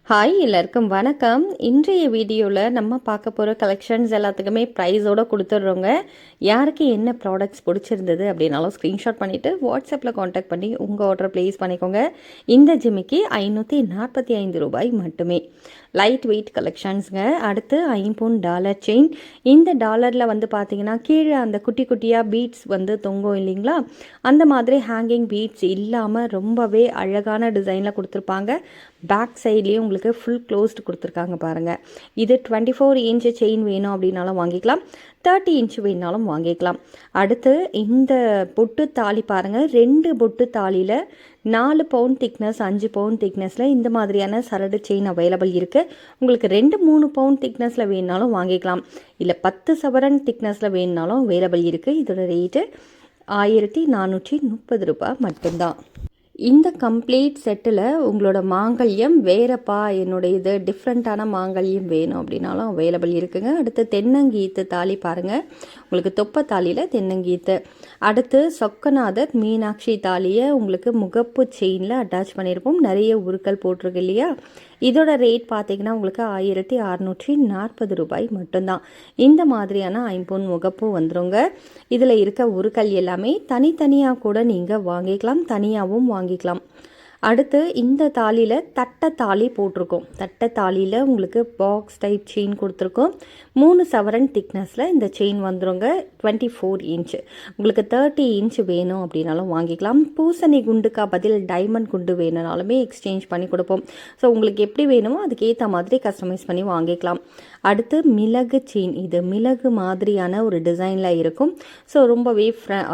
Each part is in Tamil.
ஹாய் எல்லாருக்கும் வணக்கம். இன்றைய வீடியோவில் நம்ம பார்க்க போகிற கலெக்ஷன்ஸ் எல்லாத்துக்குமே ப்ரைஸோடு கொடுத்துட்றோங்க. யாருக்கு என்ன ப்ராடக்ட்ஸ் பிடிச்சிருந்தது அப்படின்னாலும் ஸ்க்ரீன்ஷாட் பண்ணிவிட்டு வாட்ஸ்அப்பில் காண்டாக்ட் பண்ணி உங்கள் ஆர்டர் ப்ளேஸ் பண்ணிக்கோங்க. இந்த ஜிம்மிக்கு ₹545 மட்டுமே. லைட் வெயிட் கலெக்ஷன்ஸுங்க. அடுத்து $50 செயின். இந்த டாலரில் வந்து பார்த்தீங்கன்னா கீழே அந்த குட்டி குட்டியாக பீட்ஸ் வந்து தொங்கும் இல்லைங்களா, அந்த மாதிரி ஹேங்கிங் பீட்ஸ் இல்லாமல் ரொம்பவே அழகான டிசைனில் கொடுத்துருப்பாங்க. பேக் சைட்லேயும் உங்களுக்கு ஃபுல் க்ளோஸ்டு கொடுத்துருக்காங்க பாருங்கள். இது 24 இன்ச்சு செயின் வேணும் அப்படின்னாலும் வாங்கிக்கலாம், 30 இன்ச்சு வேணாலும் வாங்கிக்கலாம். அடுத்து இந்த பொட்டு தாலி பாருங்கள். 2 பொட்டு தாலியில் 4 பவுண்ட் திக்னஸ், 5 பவுண்ட் திக்னஸில் இந்த மாதிரியான சரடு செயின் அவைலபிள் இருக்குது. உங்களுக்கு 2-3 பவுண்ட் திக்னஸில் வேணுனாலும் வாங்கிக்கலாம், இல்லை 10 சவரன் திக்னஸில் வேணுனாலும் அவைலபிள் இருக்குது. இதோட ரேட்டு ₹1430 மட்டும்தான். இந்த கம்ப்ளீட் செட்டில் உங்களோட மாங்கல்யம் வேறப்பா, என்னுடைய இது டிஃப்ரெண்ட்டான மாங்கல்யம் வேணும் அப்படின்னாலும் அவைலபிள் இருக்குங்க. அடுத்து தென்னங்கீத்து தாலி பாருங்கள். உங்களுக்கு தொப்பை தாலியில் தென்னங்கீத்து. அடுத்து சொக்கநாதர் மீனாட்சி தாலியை உங்களுக்கு முகப்பு செயினில் அட்டாச் பண்ணியிருப்போம். நிறைய உருக்கள் போட்டிருக்கு இல்லையா. இதோட ரேட் பார்த்தீங்கன்னா உங்களுக்கு ₹1640 மட்டும்தான். இந்த மாதிரியான 5 பவுன் முகப்பு வந்துடுங்க. இதில் இருக்க உருக்கள் எல்லாமே தனித்தனியாக கூட நீங்கள் வாங்கிக்கலாம், தனியாகவும் வாங்கிக்கலாம். அடுத்து இந்த தாலியில் தட்டை தாலி போட்டிருக்கோம். தட்டை தாலியில் உங்களுக்கு பாக்ஸ் டைப் செயின் கொடுத்துருக்கோம். 3 சவரன் திக்னஸில் இந்த செயின் வந்துடுங்க. 24 இன்ச்சு. உங்களுக்கு 30 இன்ச்சு வேணும் அப்படின்னாலும் வாங்கிக்கலாம். பூசணி குண்டுக்கா பதில் டைமண்ட் குண்டு வேணுனாலுமே எக்ஸ்சேஞ்ச் பண்ணி கொடுப்போம். ஸோ உங்களுக்கு எப்படி வேணுமோ அதுக்கேற்ற மாதிரி கஸ்டமைஸ் பண்ணி வாங்கிக்கலாம். அடுத்து மிளகு செயின். இது மிளகு மாதிரியான ஒரு டிசைனில் இருக்கும். ஸோ ரொம்பவே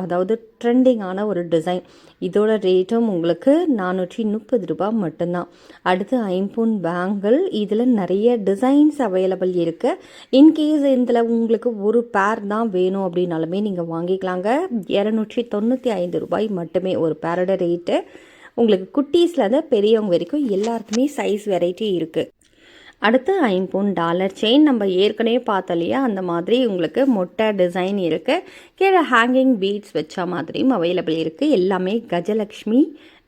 அதாவது ட்ரெண்டிங்கான ஒரு டிசைன். இதோட ரேட்டும் உங்களுக்கு ₹430 மட்டும்தான். அடுத்து 5 பவுன் பேங்கிள். இதில் நிறைய டிசைன்ஸ் அவைலபிள் இருக்குது. இன்கேஸ் இதில் உங்களுக்கு ஒரு பேர் தான் வேணும் அப்படின்னாலுமே நீங்கள் வாங்கிக்கலாங்க. ₹295 மட்டுமே ஒரு பேரோட ரேட்டு. உங்களுக்கு குட்டீஸ்லேருந்து பெரியவங்க வரைக்கும் எல்லாருக்குமே சைஸ் வெரைட்டி இருக்குது. அடுத்து $5 செயின். நம்ம ஏற்கனவே பார்த்தோம் இல்லையா, அந்த மாதிரி உங்களுக்கு மொட்டை டிசைன் இருக்குது. கீழே ஹேங்கிங் பீட்ஸ் வச்ச மாதிரியும் அவைலபிள் இருக்குது. எல்லாமே கஜலக்ஷ்மி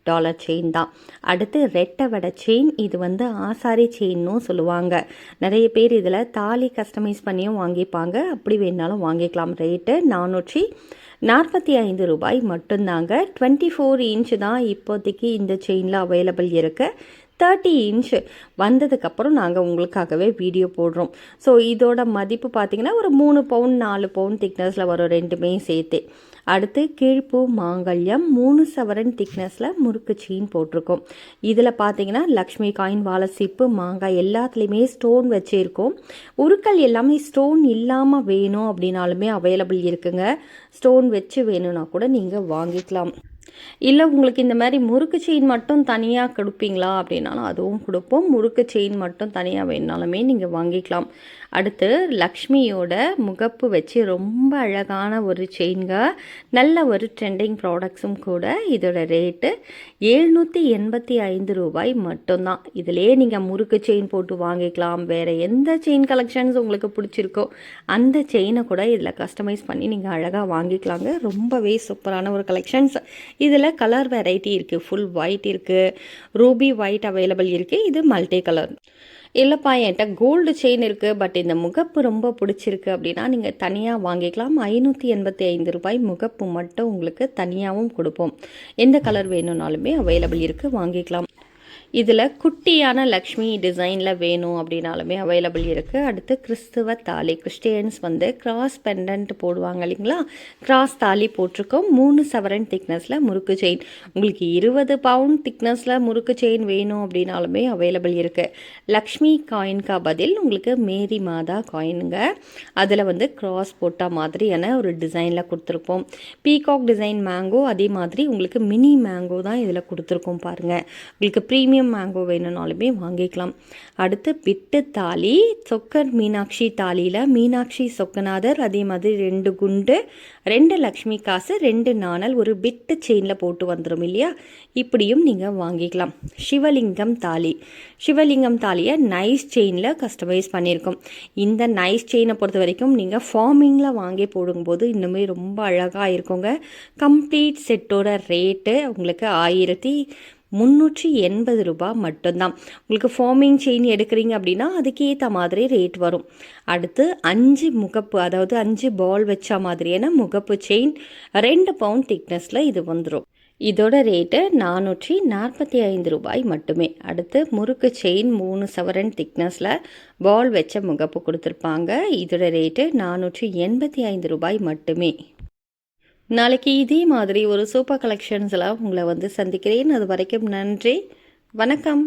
டாலர் செயின் தான். அடுத்து ரெட்டை வடை செயின். இது வந்து ஆசாரி செயின்னும் சொல்லுவாங்க. நிறைய பேர் இதில் தாலி கஸ்டமைஸ் பண்ணியும் வாங்கிப்பாங்க. அப்படி வேணாலும் வாங்கிக்கலாம். ரேட்டு ₹445 மட்டும்தாங்க. 24 இன்ச்சு தான் இப்போதைக்கு இந்த செயினில் அவைலபிள் இருக்குது. 30 இன்ச்சு வந்ததுக்கப்புறம் நாங்கள் உங்களுக்காகவே வீடியோ போடுறோம். ஸோ இதோட மதிப்பு பார்த்திங்கன்னா ஒரு 3 பவுண்ட் 4 பவுண்ட் திக்னஸில் வரும், ரெண்டுமே சேர்த்து. அடுத்து கீழ்ப்பூ மாங்கல்யம். 3 சவரன் திக்னஸில் முறுக்கு செயின் போட்டிருக்கோம். இதில் பார்த்தீங்கன்னா லக்ஷ்மி காயின், வாழை சீப்பு, மாங்காய் எல்லாத்துலேயுமே ஸ்டோன் வச்சுருக்கோம். உருக்கள் எல்லாமே ஸ்டோன் இல்லாமல் வேணும் அப்படின்னாலுமே அவைலபிள் இருக்குங்க. ஸ்டோன் வச்சு வேணும்னா கூட நீங்கள் வாங்கிக்கலாம். இல்லை உங்களுக்கு இந்த மாதிரி முறுக்கு செயின் மட்டும் தனியாக கொடுப்பீங்களா அப்படின்னாலும் அதுவும் கொடுப்போம். முறுக்கு செயின் மட்டும் தனியாக வேணுனாலுமே நீங்கள் வாங்கிக்கலாம். அடுத்து லக்ஷ்மியோட முகப்பு வச்சு ரொம்ப அழகான ஒரு செயின்க, நல்ல ஒரு ட்ரெண்டிங் ப்ராடக்ட்ஸும் கூட. இதோட ரேட்டு ₹785 மட்டும்தான். இதிலே நீங்கள் முறுக்கு செயின் போட்டு வாங்கிக்கலாம். வேறு எந்த செயின் கலெக்ஷன்ஸ் உங்களுக்கு பிடிச்சிருக்கோ அந்த செயினை கூட இதில் கஸ்டமைஸ் பண்ணி நீங்கள் அழகாக வாங்கிக்கலாங்க. ரொம்பவே சூப்பரான ஒரு கலெக்ஷன்ஸ். இதில் கலர் வெரைட்டி இருக்குது. ஃபுல் ஒயிட் இருக்குது, ரூபி ஒயிட் அவைலபிள் இருக்குது. இது மல்டி கலர். இல்லைப்பா என்கிட்ட கோல்டு செயின் இருக்குது, பட் இந்த முகப்பு ரொம்ப பிடிச்சிருக்கு அப்படின்னா நீங்கள் தனியாக வாங்கிக்கலாம். ₹585 முகப்பு மட்டும் உங்களுக்கு தனியாகவும் கொடுப்போம். எந்த கலர் வேணும்னாலுமே அவைலபிள் இருக்குது, வாங்கிக்கலாம். இதில் குட்டியான லக்ஷ்மி டிசைனில் வேணும் அப்படின்னாலுமே அவைலபிள் இருக்குது. அடுத்து கிறிஸ்துவ தாலி. கிறிஸ்டியன்ஸ் வந்து கிராஸ் பெண்டன்ட் போடுவாங்க இல்லைங்களா, கிராஸ் தாலி போட்டிருக்கோம். 3 சவரன் திக்னஸில் முறுக்கு செயின். உங்களுக்கு 20 பவுண்ட் திக்னஸில் முறுக்கு செயின் வேணும் அப்படின்னாலுமே அவைலபிள் இருக்குது. லக்ஷ்மி காயின்கா பதில் உங்களுக்கு மேரி மாதா காயினுங்க. அதில் வந்து கிராஸ் போட்ட மாதிரியான ஒரு டிசைனில் கொடுத்துருப்போம். பீகாக் டிசைன் மேங்கோ, அதே மாதிரி உங்களுக்கு மினி மேங்கோ தான் இதில் கொடுத்துருக்கோம் பாருங்கள். உங்களுக்கு ப்ரீமியம் மேங்கோ வேணும்னாலுமே வாங்கிக்கலாம். அடுத்து பிட்டு தாலி. சொக்கர் மீனாட்சி தாலியில் மீனாட்சி சொக்கநாதர், அதே மாதிரி 2 குண்டு, 2 லக்ஷ்மி காசு, 2 நாணல், ஒரு பிட்டு செயினில் போட்டு வந்துடும் இல்லையா, இப்படியும் நீங்கள் வாங்கிக்கலாம். சிவலிங்கம் தாலி. சிவலிங்கம் தாலியை நைஸ் செயினில் கஸ்டமைஸ் பண்ணியிருக்கோம். இந்த நைஸ் செயினை பொறுத்த வரைக்கும் நீங்கள் ஃபார்மிங்கில் வாங்கி போடும்போது இன்னுமே ரொம்ப அழகாக இருக்குங்க. கம்ப்ளீட் செட்டோட ரேட்டு உங்களுக்கு 380 மட்டும்தான். உங்களுக்கு ஃபார்மிங் செயின் எடுக்கிறீங்க அப்படின்னா அதுக்கேற்ற மாதிரி ரேட் வரும். அடுத்து 5 முகப்பு, அதாவது 5 பால் வச்ச மாதிரியான முகப்பு செயின் 2 பவுண்ட் திக்னஸில் இது வந்துடும். இதோட ரேட்டு 445 ரூபாய் மட்டுமே. அடுத்து முறுக்கு செயின் 3 சவரன் திக்னஸில் பால் வச்ச முகப்பு கொடுத்துருப்பாங்க. இதோட ரேட்டு 485 ரூபாய் மட்டுமே. நாளைக்கு இதே மாதிரி ஒரு சூப்பர் கலெக்ஷன்ஸில் உங்களை வந்து சந்திக்கிறேன். அது வரைக்கும் நன்றி, வணக்கம்.